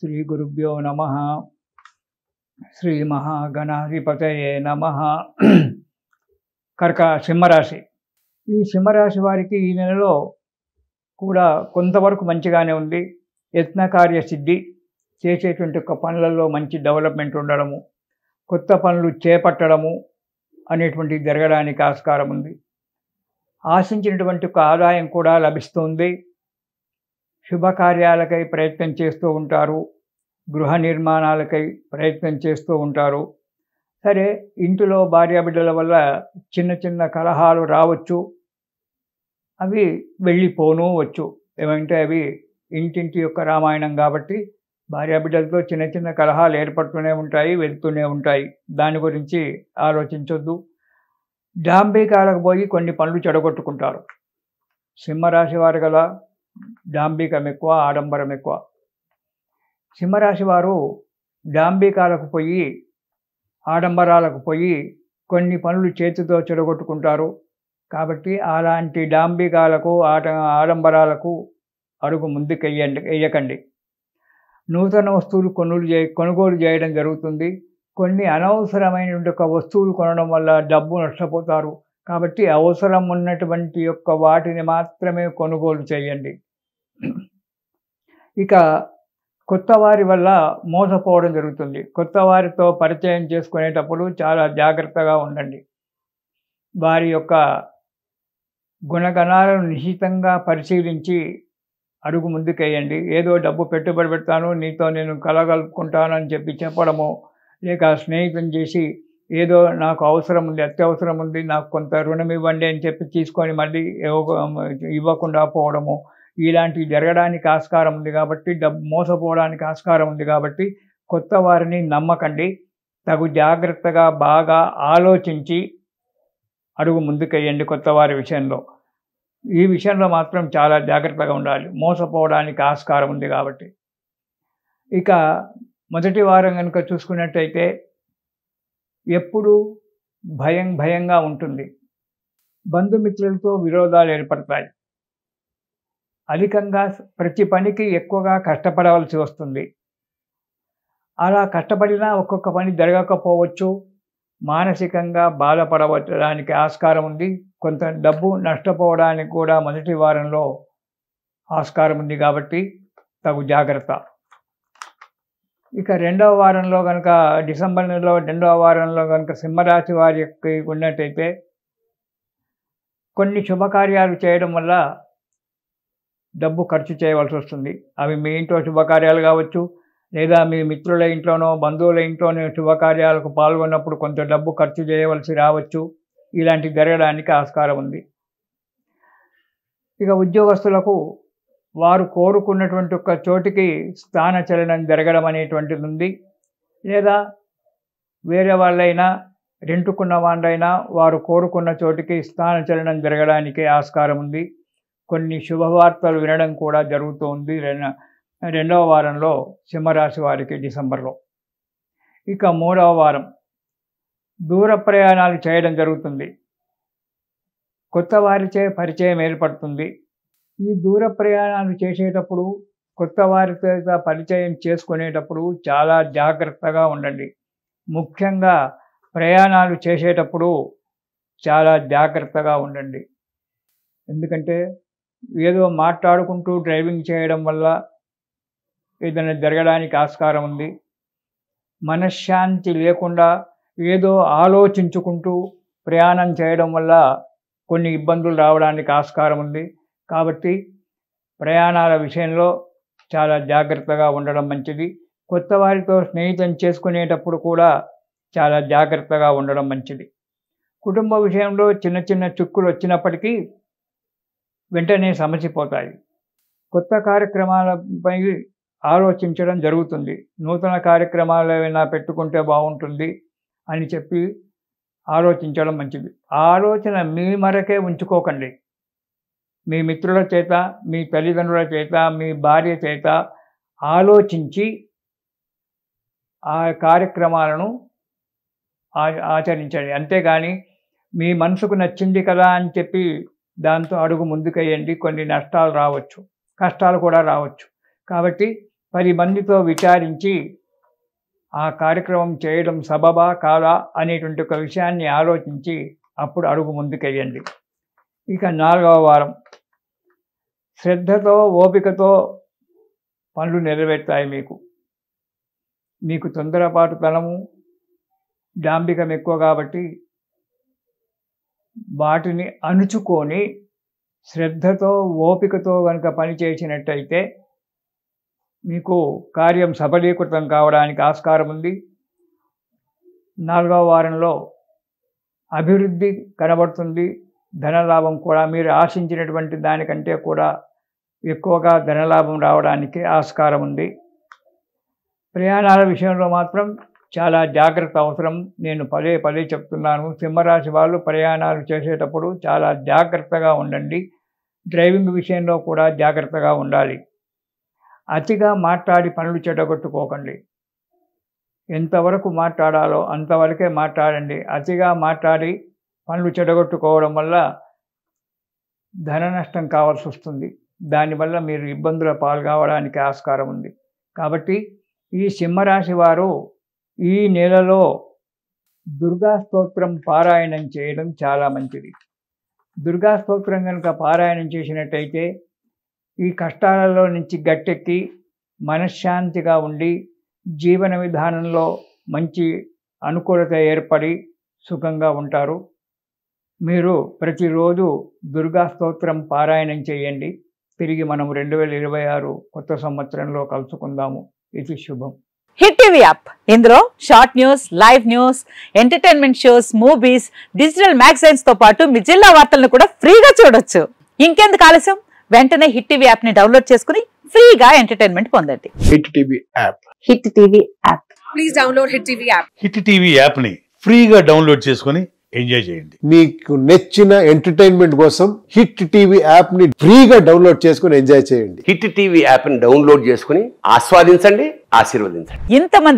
శ్రీ గురుభ్యో నమః. శ్రీ మహాగణాధిపతయే నమః. సింహరాశి. ఈ సింహరాశి వారికి ఈ నెలలో కూడా కొంతవరకు మంచిగానే ఉంది. యత్నకార్య సిద్ధి, చేసేటువంటి పనులలో మంచి డెవలప్మెంట్ ఉండడము, కొత్త పనులు చేపట్టడము అనేటువంటిది జరగడానికి ఆస్కారం ఉంది. ఆశించినటువంటి ఆదాయం కూడా లభిస్తుంది. శుభకార్యాలకై ప్రయత్నం చేస్తూ ఉంటారు. గృహ నిర్మాణాలకై ప్రయత్నం చేస్తూ ఉంటారు. సరే, ఇంటిలో భార్యాబిడ్డల వల్ల చిన్న చిన్న కలహాలు రావచ్చు. అవి వెళ్ళిపోను వచ్చు. ఏమంటే అవి ఇంటింటి యొక్క రామాయణం కాబట్టి భార్యాబిడ్డలతో చిన్న చిన్న కలహాలు ఏర్పడుతూనే ఉంటాయి, వెళ్తూనే ఉంటాయి. దాని గురించి ఆలోచించొద్దు. డాంబికాలకు పోయి కొన్ని పనులు చెడగొట్టుకుంటారు. సింహరాశి వారు కదా, డాంబికం ఎక్కువ, ఆడంబరం ఎక్కువ. సింహరాశి వారు డాంబికాలకు పోయి, ఆడంబరాలకు పోయి కొన్ని పనులు చేతితో చెడగొట్టుకుంటారు. కాబట్టి అలాంటి డాంబికాలకు, ఆడంబరాలకు అడుగు ముందుకు వేయకండి. నూతన వస్తువులు కొనుగోలు చేయడం జరుగుతుంది. కొన్ని అనవసరమైనటువంటి వస్తువులు కొనడం వల్ల డబ్బు నష్టపోతారు. కాబట్టి అవసరం ఉన్నటువంటి వాటిని మాత్రమే కొనుగోలు చేయండి. ఇక కొత్త వారి వల్ల మోసపోవడం జరుగుతుంది. కొత్త వారితో పరిచయం చేసుకునేటప్పుడు చాలా జాగ్రత్తగా ఉండండి. వారి యొక్క గుణగణాలను నిశితంగా పరిశీలించి అడుగు ముందుకేయండి. ఏదో డబ్బు పెట్టుబడి పెడతాను, నీతో నేను కలగలుపుకుంటాను అని చెప్పడము, లేక స్నేహితం చేసి ఏదో నాకు అవసరం ఉంది, అత్యవసరం ఉంది, నాకు కొంత రుణం ఇవ్వండి అని తీసుకొని మళ్ళీ ఇవ్వకుండా పోవడము, ఇలాంటివి జరగడానికి ఆస్కారం ఉంది. కాబట్టి మోసపోవడానికి ఆస్కారం ఉంది. కాబట్టి కొత్త వారిని నమ్మకండి. తగు జాగ్రత్తగా బాగా ఆలోచించి అడుగు ముందుకేయండి. కొత్త వారి విషయంలో, ఈ విషయంలో మాత్రం చాలా జాగ్రత్తగా ఉండాలి. మోసపోవడానికి ఆస్కారం ఉంది కాబట్టి. ఇక మొదటి వారం కనుక చూసుకున్నట్టయితే ఎప్పుడూ భయంగా ఉంటుంది. బంధుమిత్రులతో విరోధాలు ఏర్పడతాయి. అధికంగా ప్రతి పనికి ఎక్కువగా కష్టపడవలసి వస్తుంది. అలా కష్టపడినా ఒక్కొక్క పని జరగకపోవచ్చు. మానసికంగా బాధపడవడానికి ఆస్కారం ఉంది. కొంత డబ్బు నష్టపోవడానికి కూడా మొదటి వారంలో ఆస్కారం ఉంది. కాబట్టి తగు జాగ్రత్త. ఇక రెండవ వారంలో కనుక, డిసెంబర్ నెలలో రెండవ వారంలో కనుక సింహరాశి వారికి ఉన్నట్టయితే కొన్ని శుభకార్యాలు చేయడం వల్ల డబ్బు ఖర్చు చేయవలసి వస్తుంది. అవి మీ ఇంట్లో శుభకార్యాలు కావచ్చు, లేదా మీ మిత్రుల ఇంట్లోనో బంధువుల ఇంట్లోనో శుభకార్యాలకు పాల్గొన్నప్పుడు కొంత డబ్బు ఖర్చు చేయవలసి రావచ్చు. ఇలాంటివి జరగడానికి ఆస్కారం ఉంది. ఇక ఉద్యోగస్తులకు వారు కోరుకున్నటువంటి చోటికి స్థానచలనం జరగడం అనేటువంటిది ఉంది. లేదా వేరే వాళ్ళైనా, రెంటుకున్న వాళ్ళైనా వారు కోరుకున్న చోటికి స్థానచలనం జరగడానికి ఆస్కారం ఉంది. కొన్ని శుభవార్తలు వినడం కూడా జరుగుతూ ఉంది రెండవ వారంలో సింహరాశి వారికి డిసెంబర్లో. ఇక మూడవ వారం దూర ప్రయాణాలు చేయడం జరుగుతుంది. కొత్త వారిచే పరిచయం ఏర్పడుతుంది. ఈ దూర ప్రయాణాలు చేసేటప్పుడు, కొత్త వారితో పరిచయం చేసుకునేటప్పుడు చాలా జాగ్రత్తగా ఉండండి. ముఖ్యంగా ప్రయాణాలు చేసేటప్పుడు చాలా జాగ్రత్తగా ఉండండి. ఎందుకంటే ఏదో మాట్లాడుకుంటూ డ్రైవింగ్ చేయడం వల్ల ఏదైనా జరగడానికి ఆస్కారం ఉంది. మనశ్శాంతి లేకుండా ఏదో ఆలోచించుకుంటూ ప్రయాణం చేయడం వల్ల కొన్ని ఇబ్బందులు రావడానికి ఆస్కారం ఉంది. కాబట్టి ప్రయాణాల విషయంలో చాలా జాగ్రత్తగా ఉండడం మంచిది. కొత్త వారితో స్నేహితం చేసుకునేటప్పుడు కూడా చాలా జాగ్రత్తగా ఉండడం మంచిది. కుటుంబ విషయంలో చిన్న చిన్న చిక్కులు వచ్చినప్పటికీ వెంటనే సమసిపోతాయి. కొత్త కార్యక్రమాలపై ఆలోచించడం జరుగుతుంది. నూతన కార్యక్రమాలు ఏమైనా పెట్టుకుంటే బాగుంటుంది అని ఆలోచించడం మంచిది. ఆ ఆలోచన మీ మరకే ఉంచుకోకండి. మీ మిత్రుల చేత, మీ తల్లిదండ్రుల చేత, మీ భార్య చేత ఆలోచించి ఆ కార్యక్రమాలను ఆచరించండి. అంతేగాని మీ మనసుకు నచ్చింది కదా అని దాంతో అడుగు ముందుకేయండి. కొన్ని నష్టాలు రావచ్చు, కష్టాలు కూడా రావచ్చు. కాబట్టి 10 మందితో విచారించి ఆ కార్యక్రమం చేయడం సబబా కాదా అనేటువంటి ఒక విషయాన్ని ఆలోచించి అప్పుడు అడుగు ముందుకెయ్యండి. ఇక 4వ వారం శ్రద్ధతో ఓపికతో పనులు నెరవేర్తాయి. మీకు తొందరపాటుతనము డాంబికం ఎక్కువ కాబట్టి వాటిని అణుచుకొని శ్రద్ధతో ఓపికతో కనుక పని చేసినట్టయితే మీకు కార్యం సఫలీకృతం కావడానికి ఆస్కారం ఉంది. 4వ వారంలో అభివృద్ధి కనబడుతుంది. ధనలాభం కూడా మీరు ఆశించినటువంటి దానికంటే కూడా ఎక్కువగా ధనలాభం రావడానికి ఆస్కారం ఉంది. ప్రయాణాల విషయంలో మాత్రం చాలా జాగ్రత్త అవసరం. నేను పదే పదే చెప్తున్నాను. సింహరాశి వాళ్ళు ప్రయాణాలు చేసేటప్పుడు చాలా జాగ్రత్తగా ఉండండి. డ్రైవింగ్ విషయంలో కూడా జాగ్రత్తగా ఉండాలి. అతిగా మాట్లాడి పనులు చెడగొట్టుకోకండి. ఎంతవరకు మాట్లాడాలో అంతవరకే మాట్లాడండి. అతిగా మాట్లాడి పనులు చెడగొట్టుకోవడం వల్ల ధన నష్టం కావాల్సి వస్తుంది. దానివల్ల మీరు ఇబ్బందుల పాల్గొవడానికి ఆస్కారం ఉంది. కాబట్టి ఈ సింహరాశి వారు ఈ నెలలో దుర్గా స్తోత్రం పారాయణం చేయడం చాలా మంచిది. దుర్గా స్తోత్రం కనుక పారాయణం చేసినట్టయితే ఈ కష్టాలలో నుంచి గట్టెక్కి మనశ్శాంతిగా ఉండి జీవన విధానంలో మంచి అనుకూలత ఏర్పడి సుఖంగా ఉంటారు. మీరు ప్రతిరోజు దుర్గా స్తోత్రం పారాయణం చేయండి. తిరిగి మనం 2026 కొత్త సంవత్సరంలో కలుసుకుందాము. ఇది శుభం. హిట్ టీవీ యాప్, ఇందులో short news, live news, entertainment shows, movies, digital magazines తో పాటు మీ జిల్లా వార్తలను కూడా ఫ్రీగా చూడొచ్చు. ఇంకెందుకు ఆలస్యం, వెంటనే హిట్ టీవీ యాప్ ని డౌన్లోడ్ చేసుకుని ఫ్రీగా ఎంటర్టైన్మెంట్ పొందండి. Hit TV app. Hit TV app. Please download hit TV app. Hit TV app ని ఫ్రీగా డౌన్లోడ్ చేసుకుని ఎంజాయ్ చేయండి. మీకు నచ్చిన ఎంటర్టైన్మెంట్ కోసం హిట్ టీవీ యాప్ ని ఫ్రీగా డౌన్లోడ్ చేసుకుని ఎంజాయ్ చేయండి. హిట్ టీవీ యాప్ ని డౌన్లోడ్ చేసుకుని ఆస్వాదించండి, ఆశీర్వదించండి. ఇంతమంది